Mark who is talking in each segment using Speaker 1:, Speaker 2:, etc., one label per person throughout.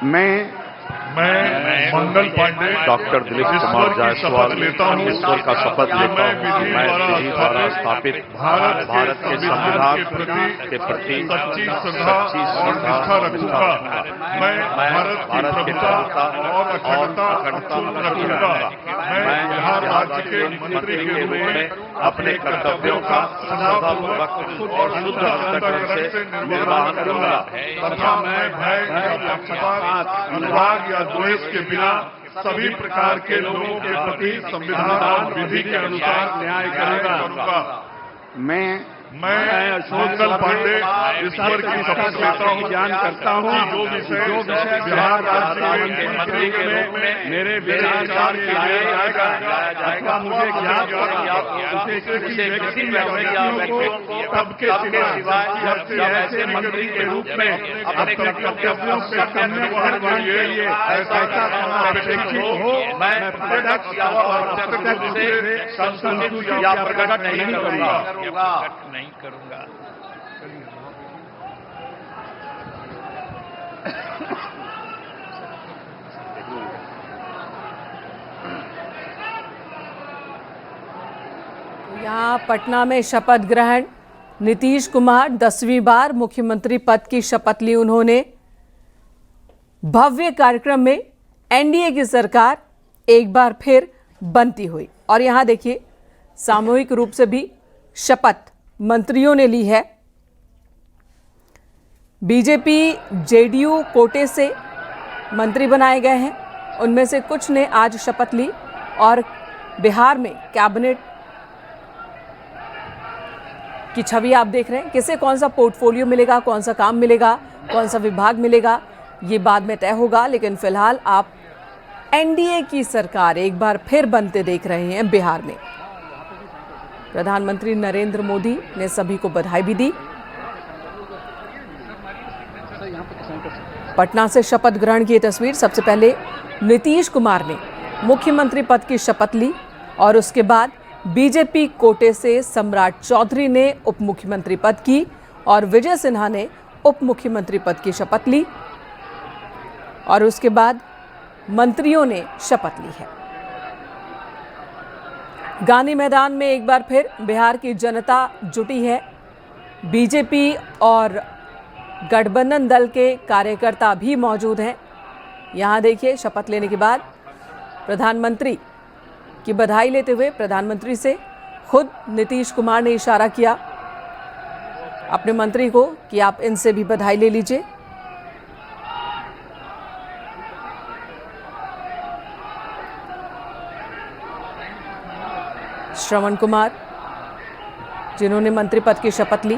Speaker 1: मैं मंगल पांडे
Speaker 2: डॉक्टर दिलीप कुमार जायसवाल
Speaker 1: लेता हूं
Speaker 2: ईश्वर का शपथ लेता हूं कि मैं विधि द्वारा स्थापित भारत के संविधान के प्रति
Speaker 1: सच्ची श्रद्धा और निष्ठा रखूंगा। मैं भारत की प्रभुता और अखंडता रखूंगा। मैं बिहार राज्य के मंत्री के रूप में अपने कर्तव्यों का श्रद्धापूर्वक और शुद्ध अंतःकरण से निर्वहन करूंगा तथा मैं भय या पक्षपात, अनुराग या द्वेष के बिना सभी प्रकार के लोगों के प्रति संविधान और विधि के अनुसार न्याय करूंगा। मैं मंगल पांडे ईश्वर की शपथ लेता हूं, ज्ञान करता हूं जो विषय बिहार राज्य के मंत्री के रूप में मेरे विचार के लिए जाएगा अथवा मुझे ज्ञात उसे किसी व्यक्ति या व्यक्तियों को तब के सिवाय जब ऐसे मंत्री के रूप में अपने कर्तव्यों से निर्वहन के लिए ऐसा अपेक्षित हो मैं प्रत्यक्ष या अप्रत्यक्ष रूप से संशोधित या प्रकट नहीं करूंगा।
Speaker 3: यहाँ पटना में शपथ ग्रहण, नीतीश कुमार 10वीं बार मुख्यमंत्री पद की शपथ ली उन्होंने। भव्य कार्यक्रम में एनडीए की सरकार एक बार फिर बनती हुई और यहाँ देखिए सामूहिक रूप से भी शपथ मंत्रियों ने ली है। बीजेपी जेडीयू कोटे से मंत्री बनाए गए हैं, उनमें से कुछ ने आज शपथ ली और बिहार में कैबिनेट की छवि आप देख रहे हैं। किसे कौन सा पोर्टफोलियो मिलेगा, कौन सा काम मिलेगा, कौन सा विभाग मिलेगा, ये बाद में तय होगा, लेकिन फिलहाल आप एनडीए की सरकार एक बार फिर बनते देख रहे हैं बिहार में। प्रधानमंत्री नरेंद्र मोदी ने सभी को बधाई भी दी। पटना से शपथ ग्रहण की तस्वीर। सबसे पहले नीतीश कुमार ने मुख्यमंत्री पद की शपथ ली और उसके बाद बीजेपी कोटे से सम्राट चौधरी ने उप मुख्यमंत्री पद की और विजय सिन्हा ने उप मुख्यमंत्री पद की शपथ ली और उसके बाद मंत्रियों ने शपथ ली है। गांधी मैदान में एक बार फिर बिहार की जनता जुटी है। बीजेपी और गठबंधन दल के कार्यकर्ता भी मौजूद हैं। यहाँ देखिए शपथ लेने के बाद प्रधानमंत्री की बधाई लेते हुए प्रधानमंत्री से खुद नीतीश कुमार ने इशारा किया अपने मंत्री को कि आप इनसे भी बधाई ले लीजिए। श्रवण कुमार जिन्होंने मंत्री पद की शपथ ली,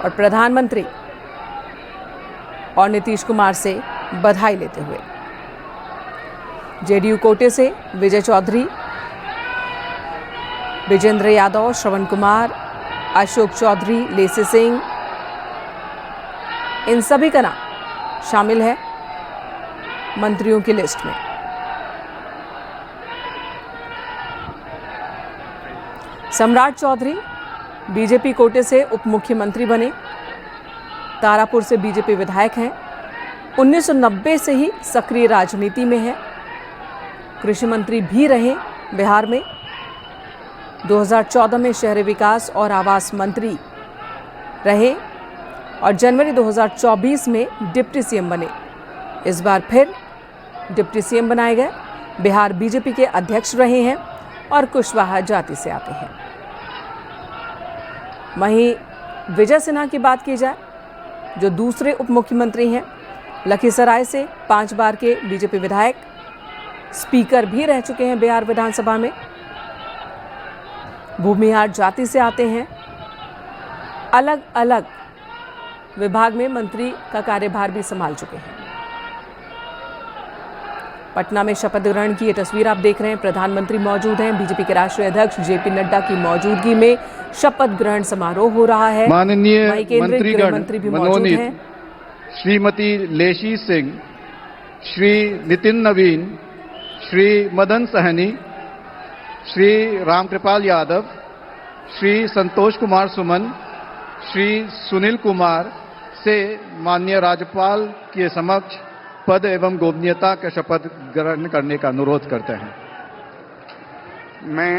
Speaker 3: और प्रधानमंत्री और नीतीश कुमार से बधाई लेते हुए जेडीयू कोटे से विजय चौधरी, विजेंद्र यादव, श्रवण कुमार, अशोक चौधरी, लेसी सिंह, इन सभी का नाम शामिल है मंत्रियों की लिस्ट में। सम्राट चौधरी बीजेपी कोटे से उप मुख्यमंत्री बने। तारापुर से बीजेपी विधायक हैं। 1990 से ही सक्रिय राजनीति में है। कृषि मंत्री भी रहे बिहार में। 2014 में शहरी विकास और आवास मंत्री रहे और जनवरी 2024 में डिप्टी सीएम बने। इस बार फिर डिप्टी सीएम बनाए गए। बिहार बीजेपी के अध्यक्ष रहे हैं और कुशवाहा जाति से आते हैं। वहीं विजय सिन्हा की बात की जाए जो दूसरे उप मुख्यमंत्री हैं, लखीसराय से 5 बार के बीजेपी विधायक, स्पीकर भी रह चुके हैं बिहार विधानसभा में, भूमिहार जाति से आते हैं, अलग अलग विभाग में मंत्री का कार्यभार भी संभाल चुके हैं। पटना में शपथ ग्रहण की ये तस्वीर आप देख रहे हैं। प्रधानमंत्री मौजूद हैं। बीजेपी के राष्ट्रीय अध्यक्ष जेपी नड्डा की मौजूदगी में शपथ ग्रहण समारोह हो रहा है।
Speaker 4: माननीय मंत्रीगण
Speaker 3: मंत्री भी मौजूद हैं।
Speaker 4: श्रीमती लेसी सिंह, श्री नितिन नवीन, श्री मदन सहनी, श्री रामकृपाल यादव, श्री संतोष कुमार सुमन, श्री सुनील कुमार से माननीय राज्यपाल के समक्ष पद एवं गोपनीयता का शपथ ग्रहण करने का अनुरोध करते हैं।
Speaker 5: मैं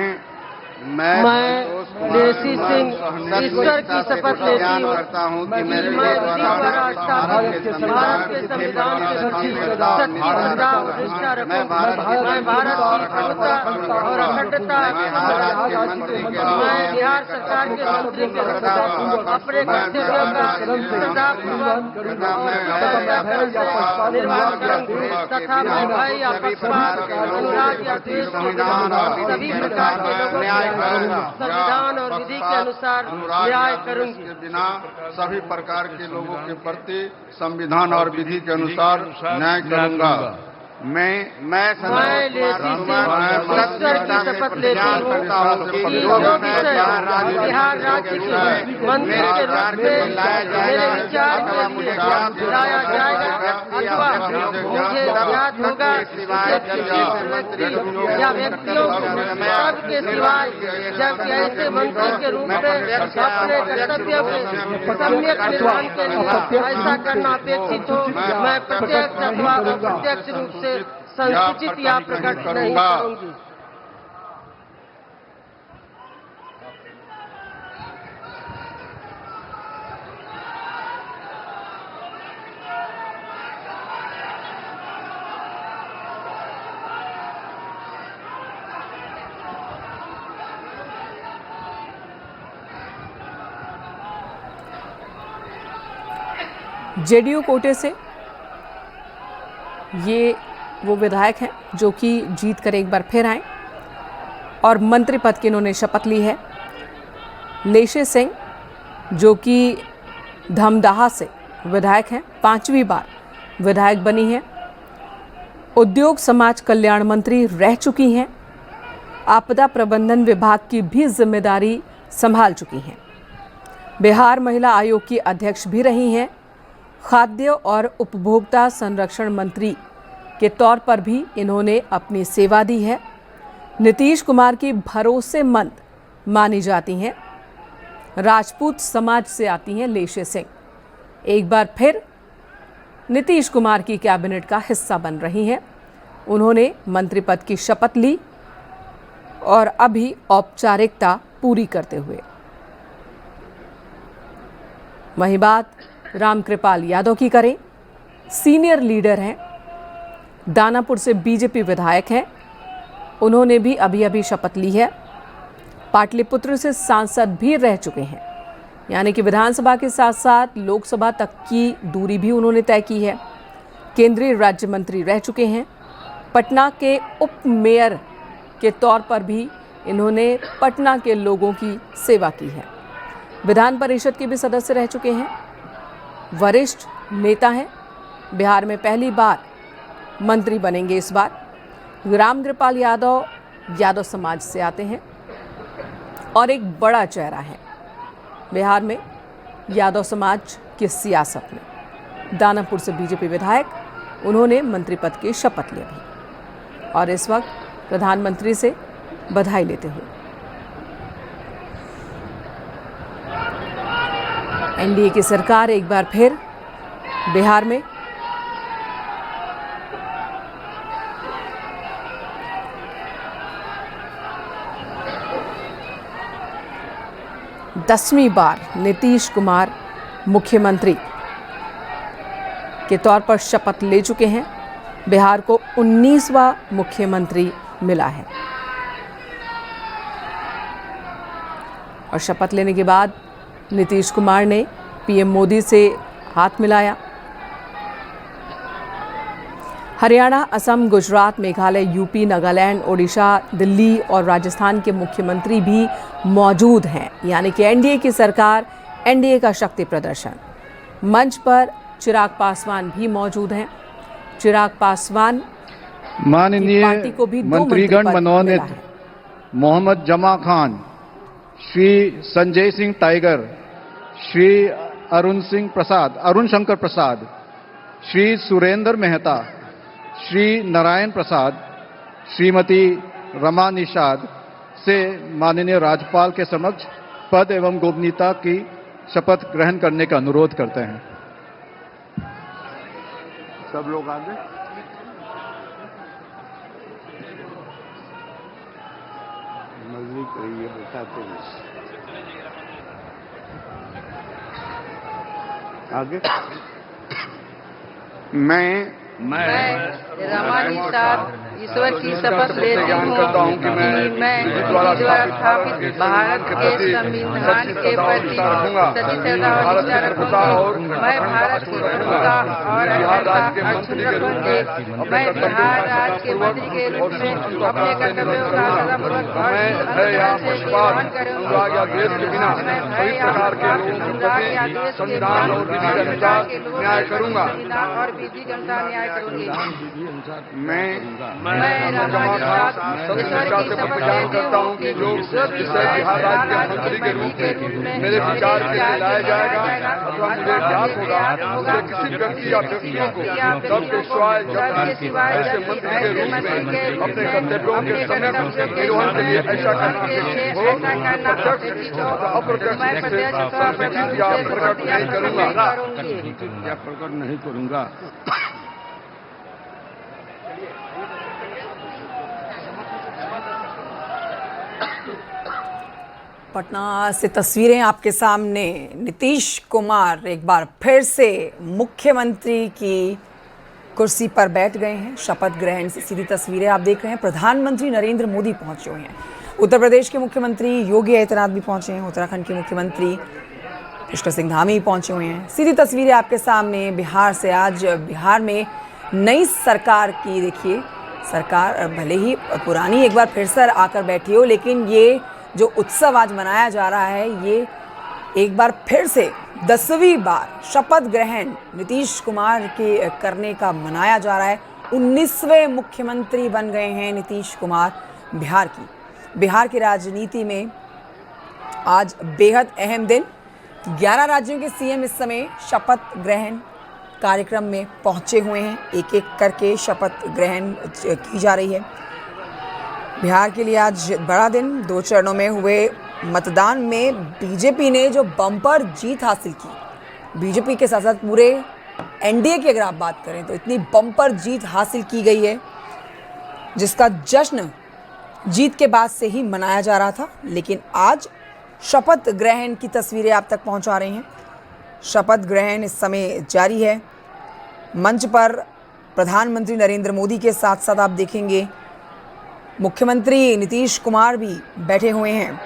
Speaker 5: लेसी सिंह ईश्वर की शपथ लेती हूँ करता हूँ कि मैं भारत के संविधान के सच्ची श्रद्धा और निष्ठा रखूं। मैं भारत की एकता और अखंडता मैं बिहार सरकार के मंत्री के अपने कर्तव्यों का श्रद्धापूर्वक निर्वहन करूंगी तथा मैं भय या पक्षपात अनुराग या द्वेष के सभी प्रकार के लोगों संविधान और विधि के अनुसार न्याय करूंगी।
Speaker 6: बिना सभी प्रकार के लोगों के प्रति संविधान और विधि के अनुसार न्याय करूंगा। मैं
Speaker 5: ईश्वर की शपथ लेती हूँ कि जो विषय बिहार राज्य के मंत्री के रूप में मेरे विचार के लिए लाया जाएगा अथवा मुझे याद होगा कि किसी मंत्री या व्यक्तियों सबके सिवाय जबकि ऐसे मंत्री के रूप में अपने कर्तव्यों के सम्यक निर्वहन के लिए ऐसा करना अपेक्षित हो, मैं प्रत्यक्ष अथवा अप्रत्यक्ष रूप से संसूचित या प्रकट नहीं करूंगी।
Speaker 3: जेडीयू कोटे से ये वो विधायक हैं जो कि जीत कर एक बार फिर आए और मंत्री पद की इन्होंने शपथ ली है। लेशी सिंह जो कि धमदाहा से विधायक हैं, 5वीं बार विधायक बनी हैं। उद्योग समाज कल्याण मंत्री रह चुकी हैं। आपदा प्रबंधन विभाग की भी जिम्मेदारी संभाल चुकी हैं। बिहार महिला आयोग की अध्यक्ष भी रही हैं। खाद्य और उपभोक्ता संरक्षण मंत्री के तौर पर भी इन्होंने अपनी सेवा दी है। नीतीश कुमार की भरोसेमंद मानी जाती हैं। राजपूत समाज से आती हैं लेशी सिंह। एक बार फिर नीतीश कुमार की कैबिनेट का हिस्सा बन रही हैं। उन्होंने मंत्री पद की शपथ ली और अभी औपचारिकता पूरी करते हुए। वहीं बात रामकृपाल यादव की करें, सीनियर लीडर हैं, दानापुर से बीजेपी विधायक हैं। उन्होंने भी अभी शपथ ली है। पाटलिपुत्र से सांसद भी रह चुके हैं, यानी कि विधानसभा के साथ साथ लोकसभा तक की दूरी भी उन्होंने तय की है। केंद्रीय राज्य मंत्री रह चुके हैं। पटना के उप मेयर के तौर पर भी इन्होंने पटना के लोगों की सेवा की है। विधान परिषद के भी सदस्य रह चुके हैं। वरिष्ठ नेता हैं। बिहार में पहली बार मंत्री बनेंगे इस बार। रामकृपाल यादव समाज से आते हैं और एक बड़ा चेहरा है बिहार में यादव समाज की सियासत में। दानापुर से बीजेपी विधायक, उन्होंने मंत्री पद की शपथ ली अभी और इस वक्त प्रधानमंत्री से बधाई लेते हुए। एनडीए की सरकार एक बार फिर बिहार में दसवीं बार नीतीश कुमार मुख्यमंत्री के तौर पर शपथ ले चुके हैं। बिहार को 19वां मुख्यमंत्री मिला है और शपथ लेने के बाद नीतीश कुमार ने पीएम मोदी से हाथ मिलाया। हरियाणा, असम, गुजरात, मेघालय, यूपी, नागालैंड, ओडिशा, दिल्ली और राजस्थान के मुख्यमंत्री भी मौजूद हैं, यानी कि एनडीए की सरकार, एनडीए का शक्ति प्रदर्शन। मंच पर चिराग पासवान भी मौजूद हैं। चिराग पासवान
Speaker 4: माननीय
Speaker 3: पार्टी को भी 2
Speaker 4: मंत्रीगण
Speaker 3: मंत्री पद
Speaker 4: मनोनीत
Speaker 3: मिला है।
Speaker 4: मोहम्मद जमा खान, श्री संजय सिंह टाइगर, श्री अरुण शंकर प्रसाद, श्री सुरेंद्र मेहता, श्री नारायण प्रसाद, श्रीमती रमा निषाद से माननीय राज्यपाल के समक्ष पद एवं गोपनीयता की शपथ ग्रहण करने का अनुरोध करते हैं।
Speaker 6: सब लोग आगे। नजदीक रहिए, बताते हैं आगे। मैं
Speaker 5: रामानुसार ईश्वर की शपथ लेती
Speaker 6: ज्ञान
Speaker 5: हूँ
Speaker 6: करता हूँ कि मैं
Speaker 5: विधि द्वारा स्थापित भारत के संविधान के प्रति सच्ची श्रद्धा और निष्ठा रखूंगा। मैं भारत की अखंडता और अखंडता अक्षुण्ण रखूंगी। मैं बिहार राज्य के मंत्री के रूप में अपने कर्तव्यों का सदापूर्वक और अनुष्ठान से निर्वहन करूंगी। मैं भय या अनुराग या देश के संविधान और विधि के अनुसार न्याय करूंगा और विधि के अनुसार न्याय करूंगी। मैं रामानुसार ईश्वर की शपथ लेती हूँ कि जो बिहार राज्य के मंत्री के रूप में मेरे विचार के लिए लाया जाएगा अथवा मुझे ज्ञात होगा, मुझे किसी व्यक्ति या व्यक्तियों को सबके सिवाय ऐसे मंत्री के रूप में अपने कर्तव्यों के समय निर्वहन के लिए ऐसा करना अप्रत्यक्ष प्रकट नहीं करूंगा।
Speaker 3: पटना से तस्वीरें आपके सामने। नीतीश कुमार एक बार फिर से मुख्यमंत्री की कुर्सी पर बैठ गए हैं। शपथ ग्रहण से सीधी तस्वीरें आप देख रहे हैं। प्रधानमंत्री नरेंद्र मोदी पहुंचे हुए हैं। उत्तर प्रदेश के मुख्यमंत्री योगी आदित्यनाथ भी पहुंचे हैं। उत्तराखंड के मुख्यमंत्री पुष्कर सिंह धामी पहुंचे हुए हैं। सीधी तस्वीरें आपके सामने बिहार से। आज बिहार में नई सरकार की देखिए, सरकार भले ही पुरानी एक बार फिर से आकर बैठी हो, लेकिन ये जो उत्सव आज मनाया जा रहा है, ये एक बार फिर से 10वीं बार शपथ ग्रहण नीतीश कुमार के करने का मनाया जा रहा है। 19वें मुख्यमंत्री बन गए हैं नीतीश कुमार बिहार की। बिहार की राजनीति में आज बेहद अहम दिन। 11 राज्यों के सीएम इस समय शपथ ग्रहण कार्यक्रम में पहुंचे हुए हैं। एक एक करके शपथ ग्रहण की जा रही है। बिहार के लिए आज बड़ा दिन। 2 चरणों में हुए मतदान में बीजेपी ने जो बम्पर जीत हासिल की, बीजेपी के साथ साथ पूरे एनडीए की अगर आप बात करें तो इतनी बम्पर जीत हासिल की गई है, जिसका जश्न जीत के बाद से ही मनाया जा रहा था। लेकिन आज शपथ ग्रहण की तस्वीरें आप तक पहुंचा रहे हैं। शपथ ग्रहण इस समय जारी है। मंच पर प्रधानमंत्री नरेंद्र मोदी के साथ साथ आप देखेंगे मुख्यमंत्री नीतीश कुमार भी बैठे हुए हैं।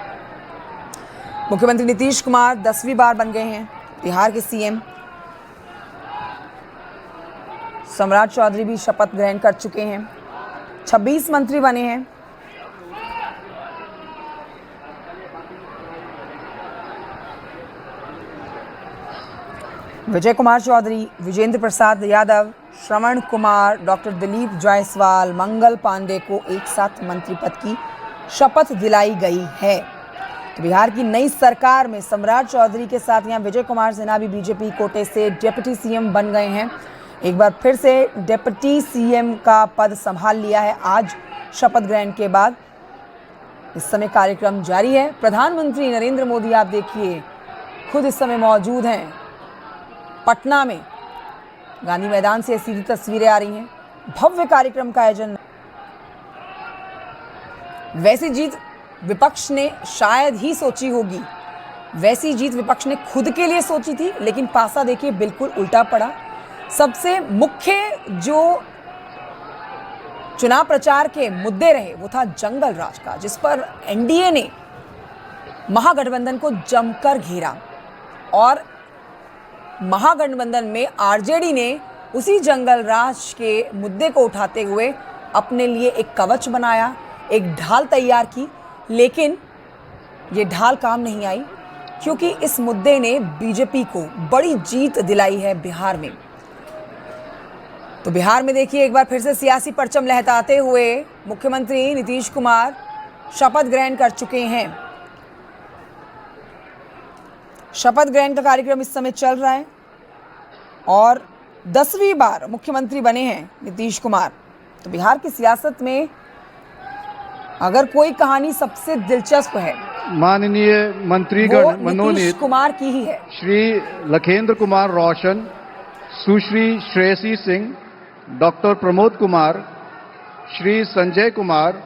Speaker 3: मुख्यमंत्री नीतीश कुमार 10वीं बार बन गए हैं बिहार के सीएम। सम्राट चौधरी भी शपथ ग्रहण कर चुके हैं। 26 मंत्री बने हैं। विजय कुमार चौधरी, विजेंद्र प्रसाद यादव, श्रवण कुमार, डॉक्टर दिलीप जायसवाल, मंगल पांडे को एक साथ मंत्री पद की शपथ दिलाई गई है। तो बिहार की नई सरकार में सम्राट चौधरी के साथ यहाँ विजय कुमार सिन्हा भी बीजेपी कोटे से डिप्टी सीएम बन गए हैं। एक बार फिर से डिप्टी सीएम का पद संभाल लिया है आज शपथ ग्रहण के बाद। इस समय कार्यक्रम जारी है। प्रधानमंत्री नरेंद्र मोदी आप देखिए खुद इस समय मौजूद हैं पटना में। गांधी मैदान से सीधी तस्वीरें आ रही हैं। भव्य कार्यक्रम का आयोजन। वैसी जीत विपक्ष ने शायद ही सोची होगी। वैसी जीत विपक्ष ने खुद के लिए सोची थी, लेकिन पासा देखिए बिल्कुल उल्टा पड़ा। सबसे मुख्य जो चुनाव प्रचार के मुद्दे रहे वो था जंगल राज का, जिस पर एनडीए ने महागठबंधन को जमकर घेरा और महागठबंधन में आरजेडी ने उसी जंगल राज के मुद्दे को उठाते हुए अपने लिए एक कवच बनाया, एक ढाल तैयार की। लेकिन ये ढाल काम नहीं आई, क्योंकि इस मुद्दे ने बीजेपी को बड़ी जीत दिलाई है बिहार में। तो बिहार में देखिए एक बार फिर से सियासी परचम लहराते हुए मुख्यमंत्री नीतीश कुमार शपथ ग्रहण कर चुके हैं। शपथ ग्रहण का कार्यक्रम इस समय चल रहा है और 10वीं बार मुख्यमंत्री बने हैं नीतीश कुमार। तो बिहार की सियासत में अगर कोई कहानी सबसे दिलचस्प है
Speaker 4: माननीय
Speaker 3: वो
Speaker 4: मंत्रीगण
Speaker 3: नीतीश
Speaker 4: मनोनीत
Speaker 3: कुमार की ही है।
Speaker 4: श्री लखेंद्र कुमार रोशन, सुश्री श्रेयसी सिंह, डॉक्टर प्रमोद कुमार, श्री संजय कुमार,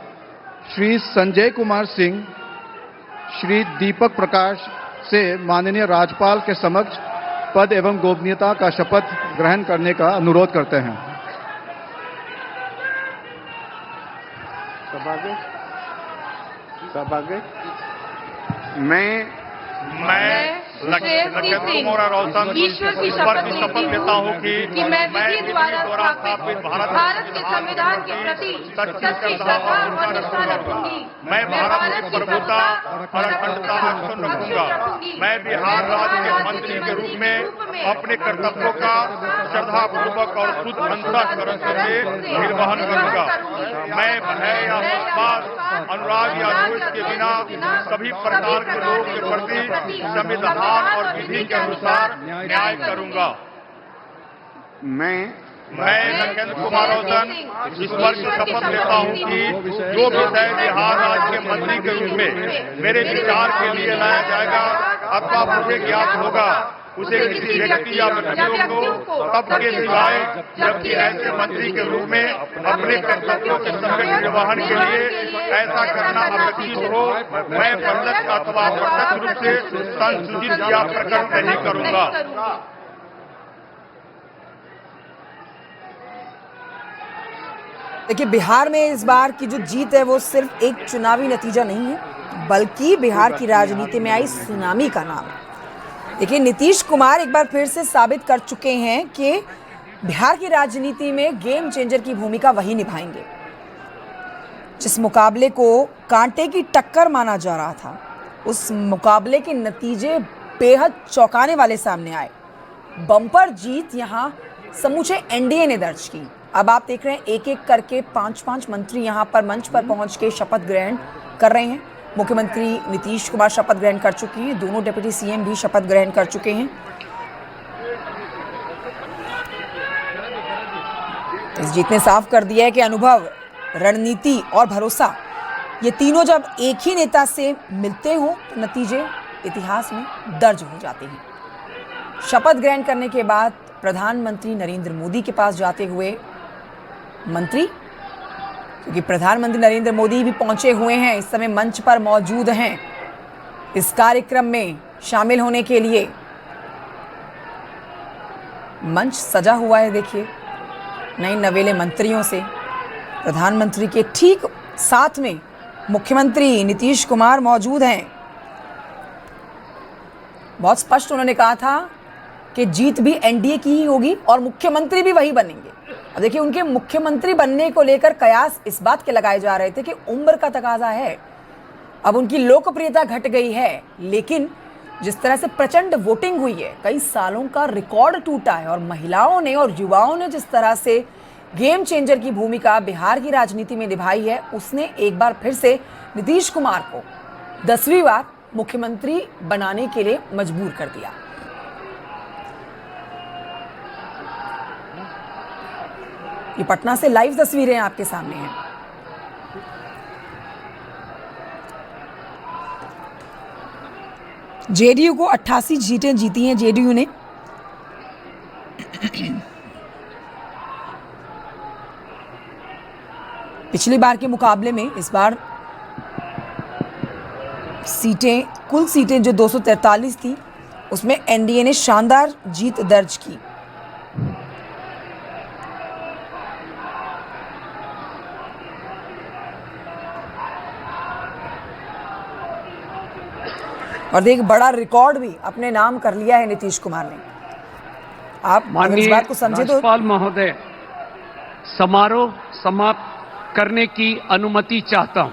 Speaker 4: श्री संजय कुमार सिंह, श्री दीपक प्रकाश से माननीय राज्यपाल के समक्ष पद एवं गोपनीयता का शपथ ग्रहण करने का अनुरोध करते हैं।
Speaker 2: मैं लखेंद्र कुमार रोशन ईश्वर की शपथ लेता हूँ कि मैं विधि द्वारा स्थापित भारत के संविधान के प्रति सच्ची श्रद्धा और निष्ठा रखूंगी। मैं भारत की प्रभुता और अखंडता अक्षुण्ण रखूंगा। मैं बिहार राज्य के मंत्री के रूप में अपने कर्तव्यों का श्रद्धापूर्वक और शुद्ध अंतःकरण से निर्वहन करूंगा। मैं भय या पक्षपात, अनुराग या द्वेष के बिना सभी प्रकार के लोगों के प्रति संविधान और विधि के अनुसार न्याय करूंगा। मैं लखेंद्र कुमार रोशन ईश्वर की शपथ लेता हूं कि जो विषय बिहार राज्य के मंत्री के रूप में मेरे विचार के लिए लाया जाएगा अथवा मुझे ज्ञात होगा, उसे किसी व्यक्ति या व्यक्तियों को तब के सिवाय जबकि ऐसे मंत्री के रूप में अपने कर्तव्यों के सफल निर्वहन के लिए ऐसा करना अपेक्षित हो, मैं प्रत्यक्ष अथवा अप्रत्यक्ष रूप से संसूचित या प्रकट नहीं करूंगा।
Speaker 3: देखिए, बिहार में इस बार की जो जीत है वो सिर्फ एक चुनावी नतीजा नहीं है, बल्कि बिहार की राजनीति में आई सुनामी का नाम है। देखिए, नीतीश कुमार एक बार फिर से साबित कर चुके हैं कि बिहार की राजनीति में गेम चेंजर की भूमिका वही निभाएंगे। जिस मुकाबले को कांटे की टक्कर माना जा रहा था, उस मुकाबले के नतीजे बेहद चौंकाने वाले सामने आए। बम्पर जीत यहां समूचे एनडीए ने दर्ज की। अब आप देख रहे हैं एक एक करके 5-5 मंत्री यहां पर मंच पर पहुंच के शपथ ग्रहण कर रहे हैं। मुख्यमंत्री नीतीश कुमार शपथ ग्रहण कर चुके हैं, दोनों डिप्टी सीएम भी शपथ ग्रहण कर चुके हैं। इस जीत ने साफ कर दिया है कि अनुभव, रणनीति और भरोसा, ये तीनों जब एक ही नेता से मिलते हों तो नतीजे इतिहास में दर्ज हो जाते हैं। शपथ ग्रहण करने के बाद प्रधानमंत्री नरेंद्र मोदी के पास जाते हुए मंत्री, क्योंकि प्रधानमंत्री नरेंद्र मोदी भी पहुंचे हुए हैं, इस समय मंच पर मौजूद हैं इस कार्यक्रम में शामिल होने के लिए। मंच सजा हुआ है, देखिए, नए नवेले मंत्रियों से। प्रधानमंत्री के ठीक साथ में मुख्यमंत्री नीतीश कुमार मौजूद हैं। बहुत स्पष्ट उन्होंने कहा था कि जीत भी एनडीए की ही होगी और मुख्यमंत्री भी वही बनेंगे। अब देखिए, उनके मुख्यमंत्री बनने को लेकर कयास इस बात के लगाए जा रहे थे कि उम्र का तकाजा है, अब उनकी लोकप्रियता घट गई है, लेकिन जिस तरह से प्रचंड वोटिंग हुई है, कई सालों का रिकॉर्ड टूटा है और महिलाओं ने और युवाओं ने जिस तरह से गेम चेंजर की भूमिका बिहार की राजनीति में निभाई है, उसने एक बार फिर से नीतीश कुमार को 10वीं बार मुख्यमंत्री बनाने के लिए मजबूर कर दिया। ये पटना से लाइव तस्वीरें आपके सामने हैं। जेडीयू को 88 सीटें जीती हैं जेडीयू ने। पिछली बार के मुकाबले में इस बार कुल सीटें जो 243 थी, उसमें एनडीए ने शानदार जीत दर्ज की। और एक बड़ा रिकॉर्ड भी अपने नाम कर लिया है नीतीश कुमार ने। आप इस बात को समझे तो।
Speaker 7: राज्यपाल महोदय, समारोह समाप्त करने की अनुमति चाहता हूं।